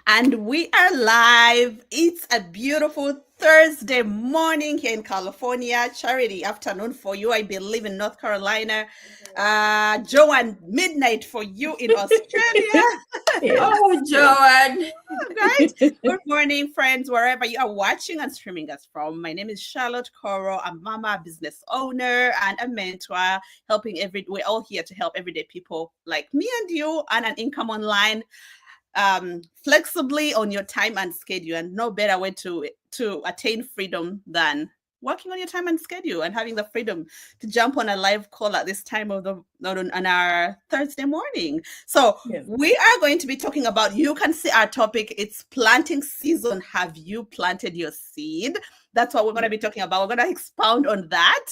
And we are live. It's a beautiful Thursday morning here in California. Charity afternoon for you, I believe, in North Carolina. Joanne, midnight for you in Australia. Yes. Oh, Joanne. Right? Good morning, friends, wherever you are watching and streaming us from. My name is Charlotte Coro. I'm mama, business owner, and a mentor, we're all here to help everyday people like me and you earn an income online flexibly on your time and schedule, and no better way to attain freedom than working on your time and schedule and having the freedom to jump on a live call at this time of the not on our Thursday morning. So Yes. we are going to be talking about, you can see our topic, it's planting season. Have you planted your seed? That's what we're going to be talking about. We're going to expound on that.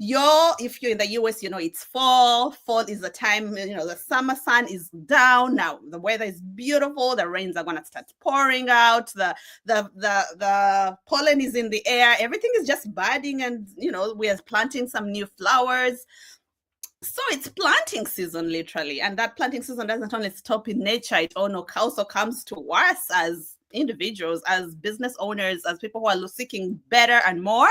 If you're in the US, it's fall is the time, the summer sun is down now, the weather is beautiful, the rains are going to start pouring out, the pollen is in the air, everything is just budding, and we are planting some new flowers. So it's planting season, literally, and that planting season doesn't only stop in nature, it also comes to us as individuals, as business owners, as people who are seeking better and more.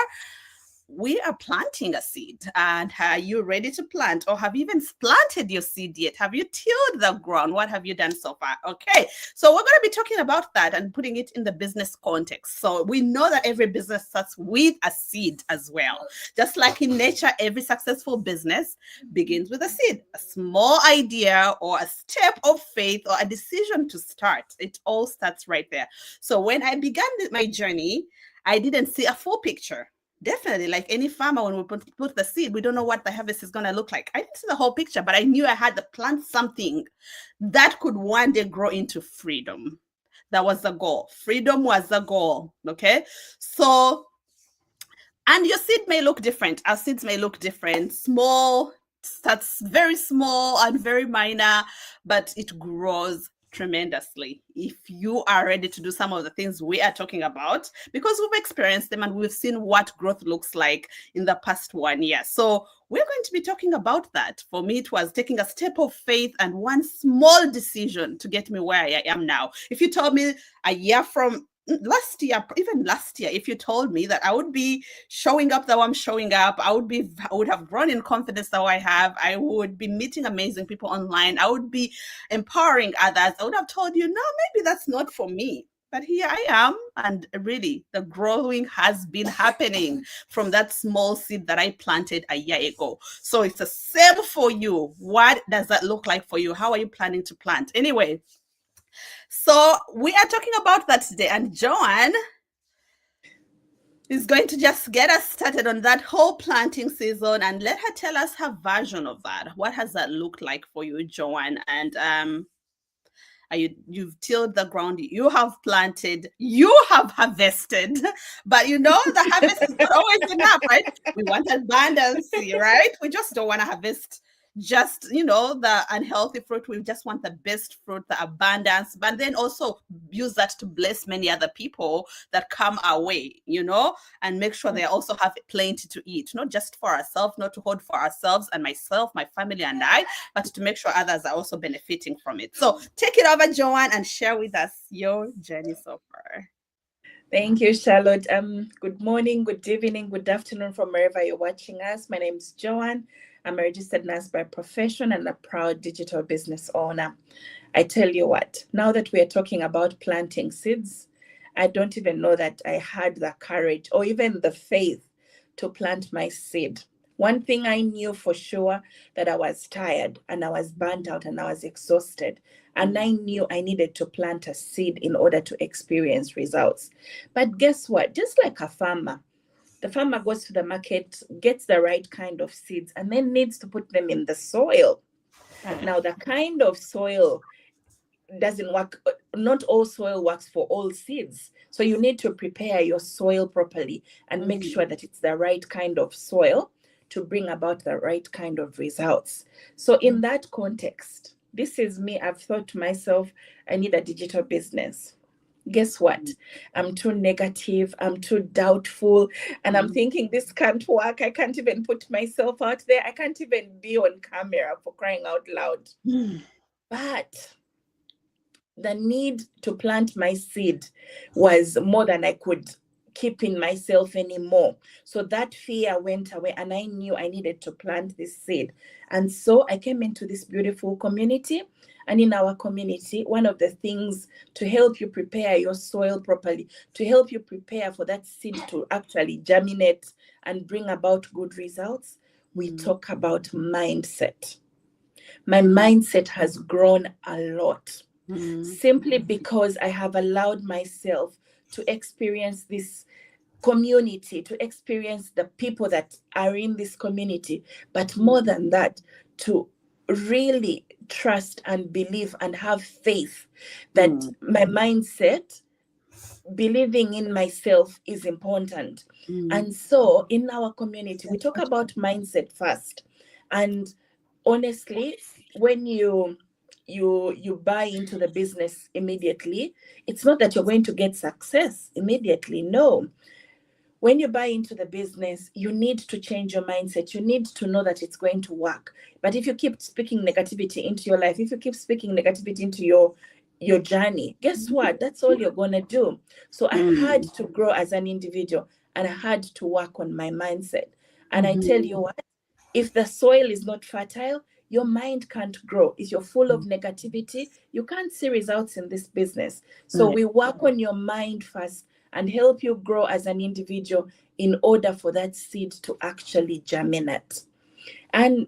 We are planting a seed. And are you ready to plant, or have you even planted your seed yet? Have you tilled the ground? What have you done so far? Okay, so we're going to be talking about that and putting it in the business context. So we know that every business starts with a seed as well. Just like in nature, every successful business begins with a seed, a small idea or a step of faith or a decision to start. It all starts right there. So when I began my journey, I didn't see a full picture. Definitely, like any farmer, when we put the seed, we don't know what the harvest is going to look like. I didn't see the whole picture, but I knew I had to plant something that could one day grow into freedom. That was the goal. Freedom was the goal. Okay. So, and your seed may look different. Our seeds may look different. Small, starts very small and very minor, but it grows tremendously if you are ready to do some of the things we are talking about, because we've experienced them and we've seen what growth looks like in the past 1 year. So we're going to be talking about that. For me, it was taking a step of faith and one small decision to get me where I am now. If you told me a year from even last year, if you told me that I would be showing up the way I'm showing up, I would have grown in confidence that I have, I would be meeting amazing people online, I would be empowering others, I would have told you, no, maybe that's not for me. But here I am, and really, the growing has been happening from that small seed that I planted a year ago. So it's the same for you. What does that look like for you? How are you planning to plant? Anyway, so we are talking about that today, and Joanne is going to just get us started on that whole planting season, and let her tell us her version of that. What has that looked like for you, Joanne? And you've tilled the ground, you have planted, you have harvested, but the harvest is not always enough, right? We want abundance, right? We just don't want to harvest just the unhealthy fruit. We just want the best fruit, the abundance, but then also use that to bless many other people that come our way, and make sure they also have plenty to eat, not just for ourselves, not to hold for ourselves and myself, my family, and I, but to make sure others are also benefiting from it. So take it over, Joanne, and share with us your journey so far. Thank you, Charlotte. Good morning, good evening, good afternoon from wherever you're watching us. My name is Joanne. I'm a registered nurse by profession and a proud digital business owner. I tell you what, now that we are talking about planting seeds, I don't even know that I had the courage or even the faith to plant my seed. One thing I knew for sure, that I was tired and I was burnt out and I was exhausted. And I knew I needed to plant a seed in order to experience results. But guess what? Just like a farmer, the farmer goes to the market, gets the right kind of seeds, and then needs to put them in the soil. Now, the kind of soil doesn't work. Not all soil works for all seeds. So you need to prepare your soil properly and make sure that it's the right kind of soil to bring about the right kind of results. So in that context, this is me. I've thought to myself, I need a digital business. Guess what? I'm too negative. I'm too doubtful. And I'm thinking this can't work. I can't even put myself out there. I can't even be on camera, for crying out loud. But the need to plant my seed was more than I could keep in myself anymore. So that fear went away, and I knew I needed to plant this seed. And so I came into this beautiful community. And in our community, one of the things to help you prepare your soil properly, to help you prepare for that seed to actually germinate and bring about good results, we talk about mindset. My mindset has grown a lot, simply because I have allowed myself to experience this community, to experience the people that are in this community, but more than that, to really trust and believe and have faith that my mindset, believing in myself, is important. And so in our community, we talk about mindset first. And honestly, when you buy into the business immediately, it's not that you're going to get success immediately. No. When you buy into the business, you need to change your mindset. You need to know that it's going to work. But if you keep speaking negativity into your life, if you keep speaking negativity into your journey, guess what? That's all you're going to do. So I had to grow as an individual, and I had to work on my mindset. And I tell you what, if the soil is not fertile, your mind can't grow. If you're full of negativity, you can't see results in this business. So we work on your mind first and help you grow as an individual in order for that seed to actually germinate. And,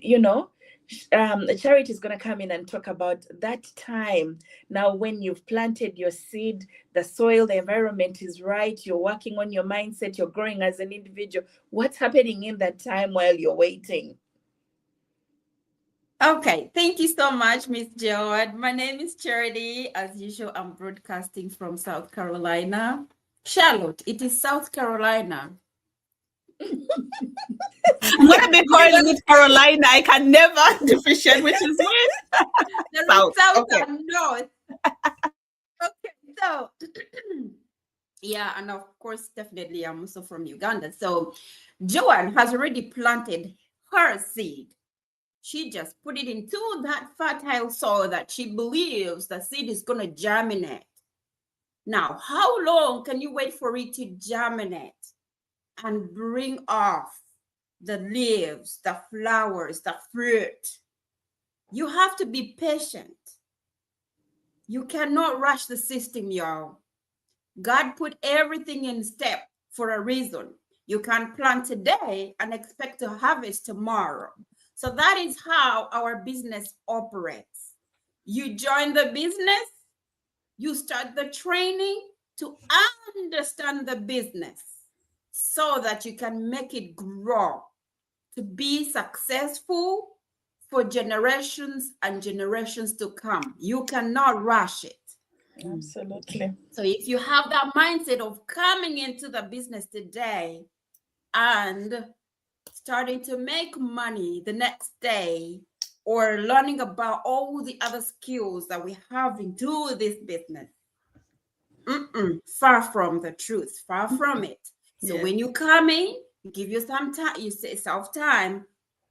Charity is going to come in and talk about that time. Now, when you've planted your seed, the soil, the environment is right, you're working on your mindset, you're growing as an individual. What's happening in that time while you're waiting? Okay, thank you so much, Miss Joan. My name is Charity. As usual, I'm broadcasting from South Carolina. Charlotte, it is South Carolina. I'm gonna be calling it Carolina. I can never differentiate which is which. There's South, South okay. and North. Okay, so yeah, and of course, definitely, I'm also from Uganda. So Joan has already planted her seed. She just put it into that fertile soil that she believes the seed is going to germinate. Now, how long can you wait for it to germinate and bring off the leaves, the flowers, the fruit? You have to be patient. You cannot rush the system, y'all. God put everything in step for a reason. You can't plant today and expect to harvest tomorrow. So that is how our business operates. You join the business, you start the training to understand the business so that you can make it grow to be successful for generations and generations to come. You cannot rush it. Absolutely. So if you have that mindset of coming into the business today and starting to make money the next day, or learning about all the other skills that we have into this business, far from the truth, far from it. So when you come in, you give you some time, you say self-time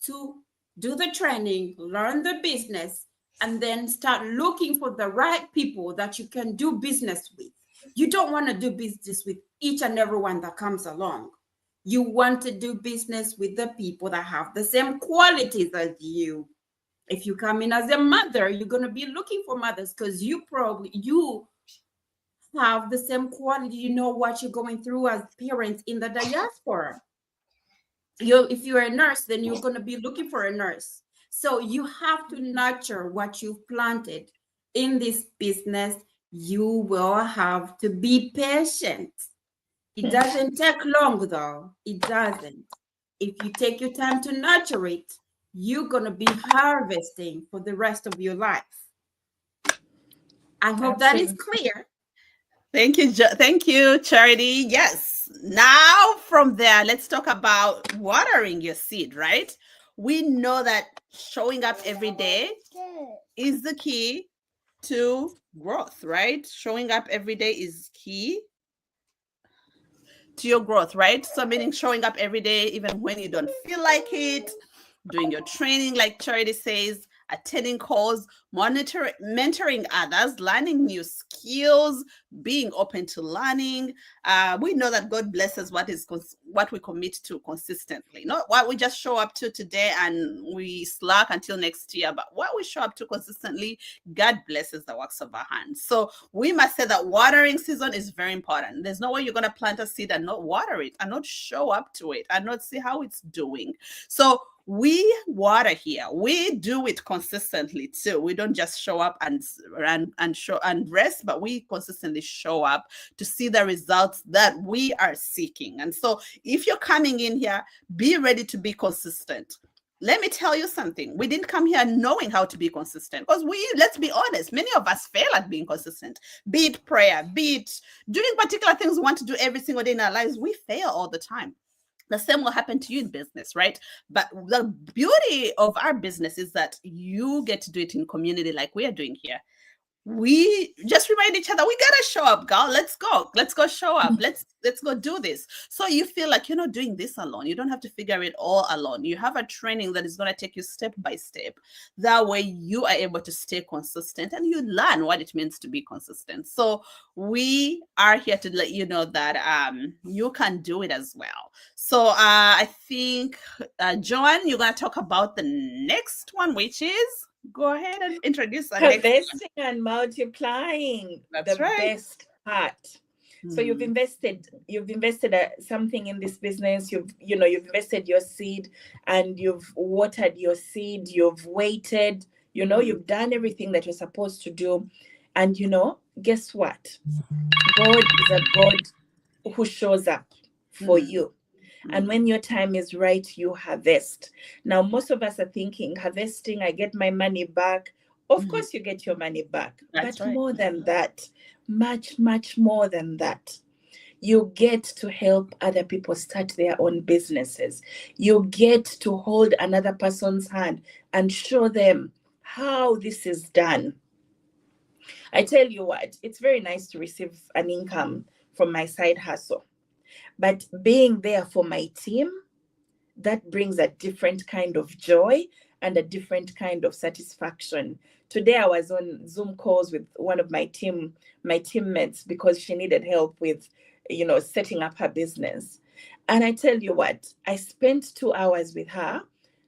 to do the training, learn the business, and then start looking for the right people that you can do business with. You don't want to do business with each and everyone that comes along. You want to do business with the people that have the same qualities as you. If you come in as a mother, you're going to be looking for mothers because you have the same quality. You know what you're going through as parents in the diaspora. If you're a nurse, then you're going to be looking for a nurse. So you have to nurture what you've planted in this business. You will have to be patient. It doesn't take long, though. It doesn't. If you take your time to nurture it, you're going to be harvesting for the rest of your life. I hope that is clear. Thank you, Charity. Yes. Now from there, let's talk about watering your seed, right? We know that showing up every day is the key to growth, right? Showing up every day is key to your growth, right? So meaning showing up every day, even when you don't feel like it, doing your training, like Charity says, attending calls, mentoring others, learning new skills, being open to learning. We know that God blesses what we commit to consistently, not what we just show up to today and we slack until next year, but what we show up to consistently, God blesses the works of our hands. So we must say that watering season is very important. There's no way you're going to plant a seed and not water it and not show up to it and not see how it's doing. So we water here. We do it consistently too. We don't just show up and show and rest, but we consistently show up to see the results that we are seeking. And so if you're coming in here, be ready to be consistent. Let me tell you something. We didn't come here knowing how to be consistent because let's be honest, many of us fail at being consistent, be it prayer, be it doing particular things we want to do every single day in our lives. We fail all the time. The same will happen to you in business, right? But the beauty of our business is that you get to do it in community like we are doing here. We just remind each other, we gotta show up, girl. Let's go show up. Let's go do this. So you feel like you're not doing this alone. You don't have to figure it all alone. You have a training that is going to take you step by step. That way you are able to stay consistent and you learn what it means to be consistent. So we are here to let you know that you can do it as well. So I think Joanne, you're going to talk about the next one, which is, go ahead and introduce our harvesting and multiplying. That's the right. Best part. So you've invested something in this business. You've invested your seed and you've watered your seed. You've waited. You've done everything that you're supposed to do. And guess what? God is a God who shows up for you. And when your time is right, you harvest. Now, most of us are thinking, harvesting, I get my money back. Of course, you get your money back. That's but right. more than that, much, much more than that, you get to help other people start their own businesses. You get to hold another person's hand and show them how this is done. I tell you what, it's very nice to receive an income from my side hustle. But being there for my team, that brings a different kind of joy and a different kind of satisfaction. Today, I was on Zoom calls with one of my teammates because she needed help with, setting up her business. And I tell you what, I spent 2 hours with her,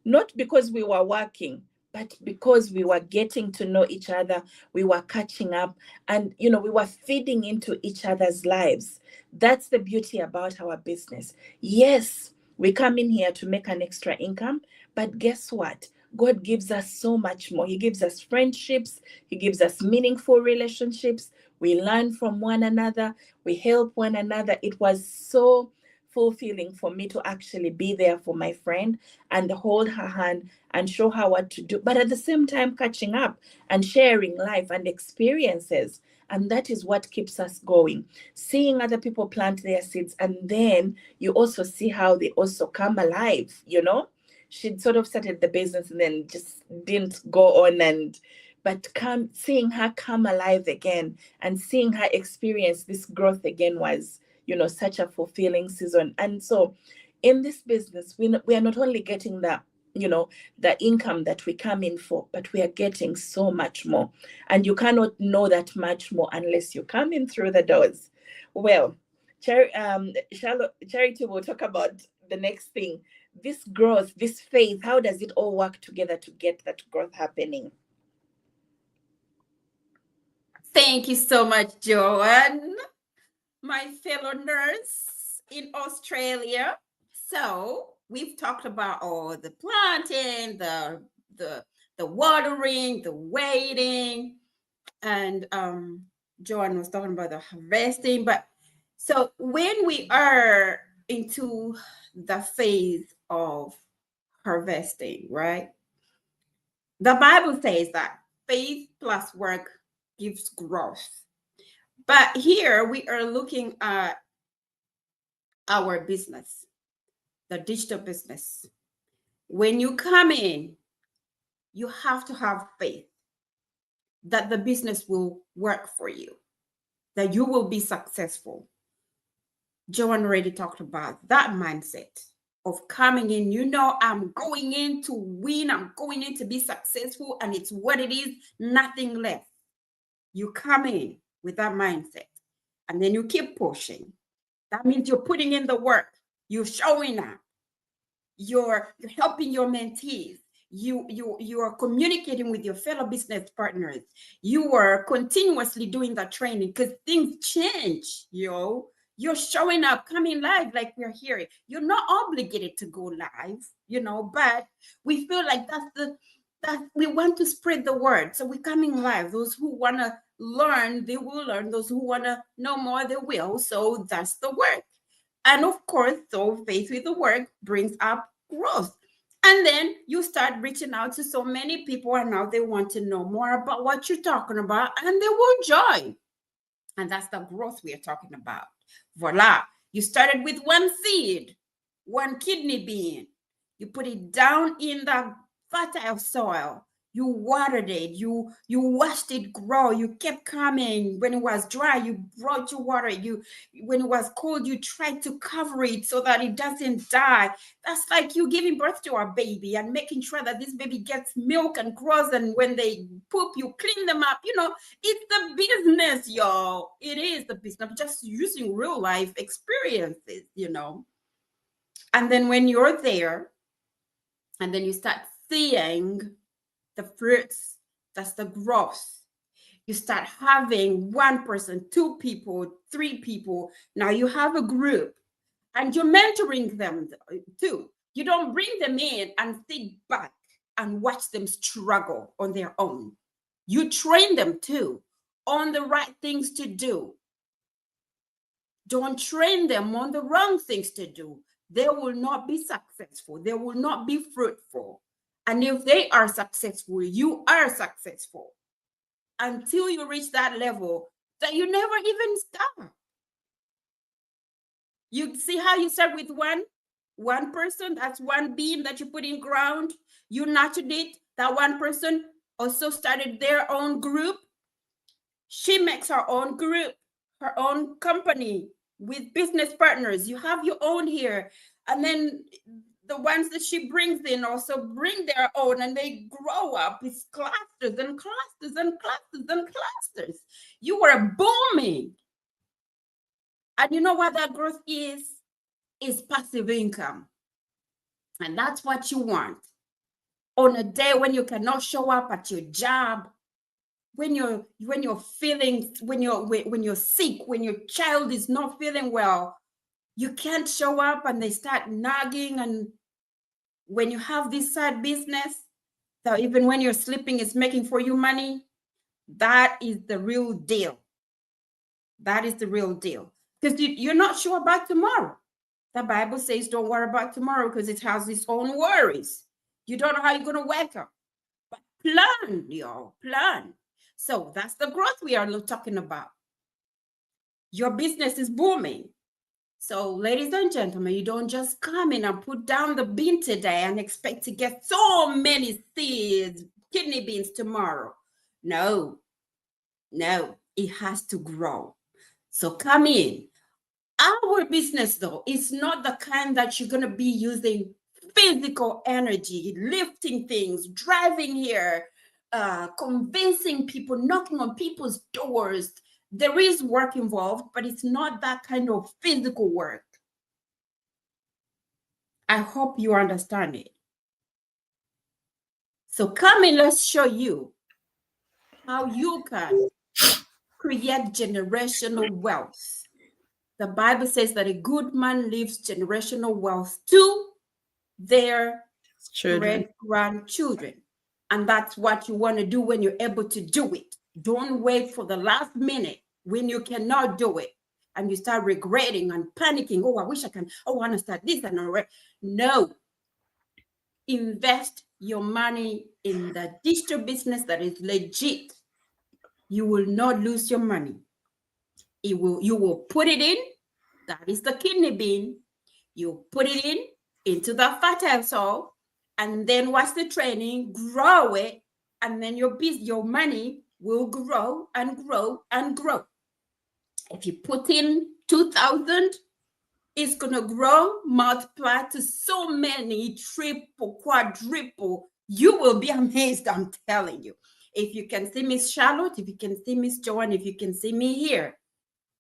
not because we were working, but because we were getting to know each other, we were catching up, and we were feeding into each other's lives. That's the beauty about our business. Yes, we come in here to make an extra income, but guess what? God gives us so much more. He gives us friendships. He gives us meaningful relationships. We learn from one another. We help one another. It was so fulfilling for me to actually be there for my friend and hold her hand and show her what to do, but at the same time catching up and sharing life and experiences. And that is what keeps us going. Seeing other people plant their seeds, and then you also see how they also come alive. She'd sort of started the business and then just didn't go on, but seeing her come alive again and seeing her experience this growth again was such a fulfilling season. And so in this business, we are not only getting the income that we come in for, but we are getting so much more. And you cannot know that much more unless you come in through the doors. Well, Charity will talk about the next thing. This growth, this faith, how does it all work together to get that growth happening? Thank you so much, Joanne, my fellow nurse in Australia. So we've talked about all the planting, the watering, the waiting, and Joanne was talking about the harvesting. But so when we are into the phase of harvesting, right? The Bible says that faith plus work gives growth. But here we are looking at our business, the digital business. When you come in, you have to have faith that the business will work for you, that you will be successful. Joanne already talked about that mindset. of coming in. You know, I'm going in to win. I'm going in to be successful, and it's what it is, nothing less. You come in with that mindset, and then you keep pushing. That means you're putting in the work. You're showing up. You're helping your mentees. You are communicating with your fellow business partners. You are continuously doing the training because things change, yo. You're showing up, coming live like we're here. You're not obligated to go live, you know, but we feel like that we want to spread the word. So we're coming live. Those who want to learn, they will learn. Those who want to know more, they will. So that's the work. And of course, so faith with the work brings up growth. And then you start reaching out to so many people, and now they want to know more about what you're talking about, and they will join. And that's the growth we are talking about. Voila. You started with one seed, one kidney bean. You put it down in the fertile soil. You watered it. You watched it grow. You kept coming. When it was dry, you brought your water. When it was cold, you tried to cover it so that it doesn't die. That's like you giving birth to a baby and making sure that this baby gets milk and grows. And when they poop, you clean them up. You know, it's the business, y'all. It is the business. I'm just using real life experiences, you know. And then when you're there, and then you start seeing the fruits, that's the growth. You start having one person, two people, three people. Now you have a group, and you're mentoring them too. You don't bring them in and sit back and watch them struggle on their own. You train them too on the right things to do. Don't train them on the wrong things to do. They will not be successful. They will not be fruitful. And if they are successful, you are successful until you reach that level that you never even start. You see how you start with one person, that's one bean that you put in ground. You nurtured it. That one person also started their own group. She makes her own group, her own company with business partners. You have your own here. And then the ones that she brings in also bring their own, and they grow up. It's clusters and clusters and clusters and clusters. You were booming. And you know what that growth is? Is passive income. And that's what you want. On a day when you cannot show up at your job, when you're sick, when your child is not feeling well, you can't show up, and they start nagging. And when you have this side business that even when you're sleeping is making for you money, that is the real deal. That is the real deal. Because you're not sure about tomorrow. The Bible says don't worry about tomorrow because it has its own worries. You don't know how you're going to wake up. But plan, y'all, plan. So that's the growth we are talking about. Your business is booming. So, ladies and gentlemen, you don't just come in and put down the bean today and expect to get so many seeds, kidney beans tomorrow. No, it has to grow. So come in. Our business, though, is not the kind that you're going to be using physical energy, lifting things, driving here, convincing people, knocking on people's doors. There is work involved, but it's not that kind of physical work. I hope you understand it. So come in, let's show you how you can create generational wealth. The Bible says that a good man leaves generational wealth to their great-grandchildren. And that's what you want to do when you're able to do it. Don't wait for the last minute when you cannot do it and you start regretting and panicking. Oh, I wish I can. Oh, I want to start this and that. No. Invest your money in the digital business that is legit. You will not lose your money. You will put it in. That is the kidney bean. You put it into the fertile soil, and then watch the training, grow it, and then your money will grow and grow and grow. If you put in 2,000, It's going to grow, multiply to so many, triple, quadruple. You will be amazed, I'm telling you. If you can see Miss Charlotte, if you can see Miss Joanne, if you can see me here,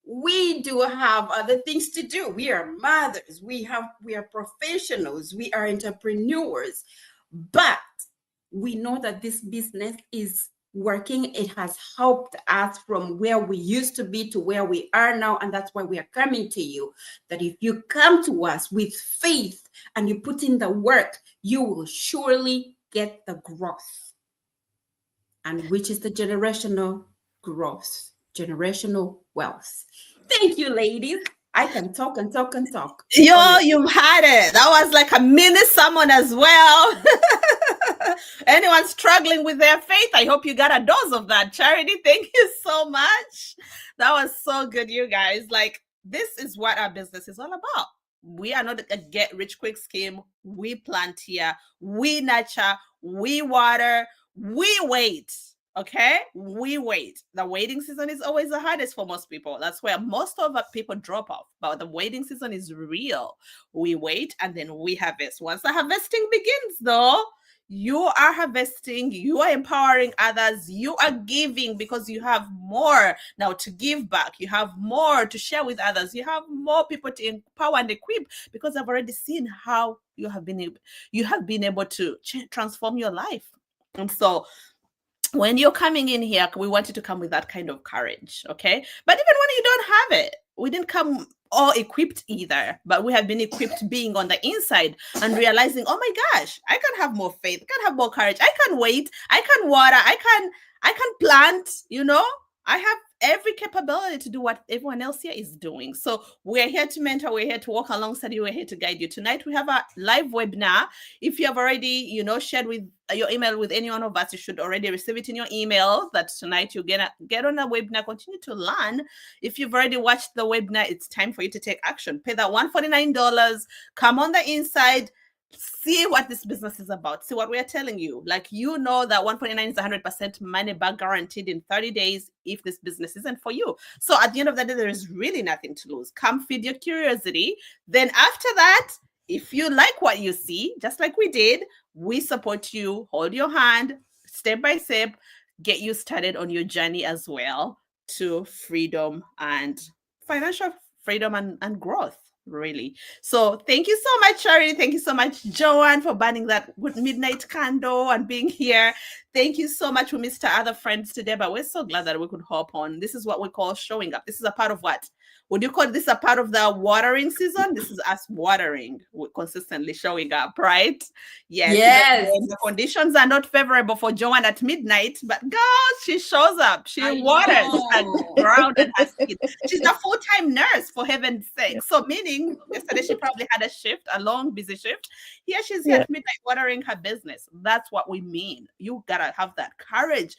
we do have other things to do. We are mothers, we are professionals, we are entrepreneurs, but we know that this business is working. It has helped us from where we used to be to where we are now, and that's why we are coming to you. That if you come to us with faith and you put in the work, you will surely get the growth, and which is the generational growth, generational wealth. Thank you, ladies. I can talk and talk and talk. Yo, you've had it. That was like a mini sermon as well. Anyone struggling with their faith, I hope you got a dose of that. Charity, thank you so much. That was so good, you guys. Like, this is what our business is all about. We are not a get rich quick scheme. We plant here, we nurture, we water, we wait. Okay, we wait. The waiting season is always the hardest for most people. That's where most of our people drop off. But the waiting season is real. We wait and then we harvest. Once the harvesting begins, though, you are harvesting, you are empowering others, you are giving because you have more now to give back. You have more to share with others. You have more people to empower and equip because I've already seen how you have been able to transform your life. And so when you're coming in here, we want you to come with that kind of courage, okay? But even when you don't have it, we didn't come all equipped either, but we have been equipped being on the inside and realizing, oh my gosh, I can have more faith, I can have more courage, I can wait, I can water, I can plant, I have every capability to do what everyone else here is doing. So we're here to mentor, we're here to walk alongside you, we're here to guide you. Tonight we have a live webinar. If you have already, shared with your email with any one of us, you should already receive it in your email that tonight you're gonna get on a webinar, continue to learn. If you've already watched the webinar, it's time for you to take action. Pay that $149, come on the inside, see what this business is about, see what we are telling you. Like, that $149 is 100% money back guaranteed in 30 days if this business isn't for you. So at the end of the day, there is really nothing to lose. Come feed your curiosity. Then after that, if you like what you see, just like we did, we support you, hold your hand, step by step, get you started on your journey as well to freedom and financial freedom and growth. Really. So thank you so much, Charity. Thank you so much, Joanne, for burning that midnight candle and being here. Thank you so much. We missed our other friends today, but we're so glad that we could hop on. This is what we call showing up. This is a part of what? Would you call this a part of the watering season? This is us watering, consistently showing up, right? Yes. The conditions are not favorable for Joanne at midnight, but girl, she shows up. She waters and ground and her seed. She's a full-time nurse, for heaven's sake. So meaning, yesterday she probably had a long, busy shift. Here she's here at midnight watering her business. That's what we mean. You gotta have that courage.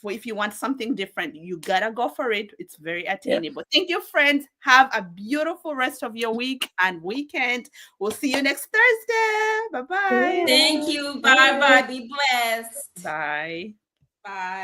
If you want something different, you gotta go for it. It's very attainable. Thank you, friends. Have a beautiful rest of your week and weekend. We'll see you next Thursday. Bye-bye. Thank you. Bye-bye. Be blessed. Bye. Bye.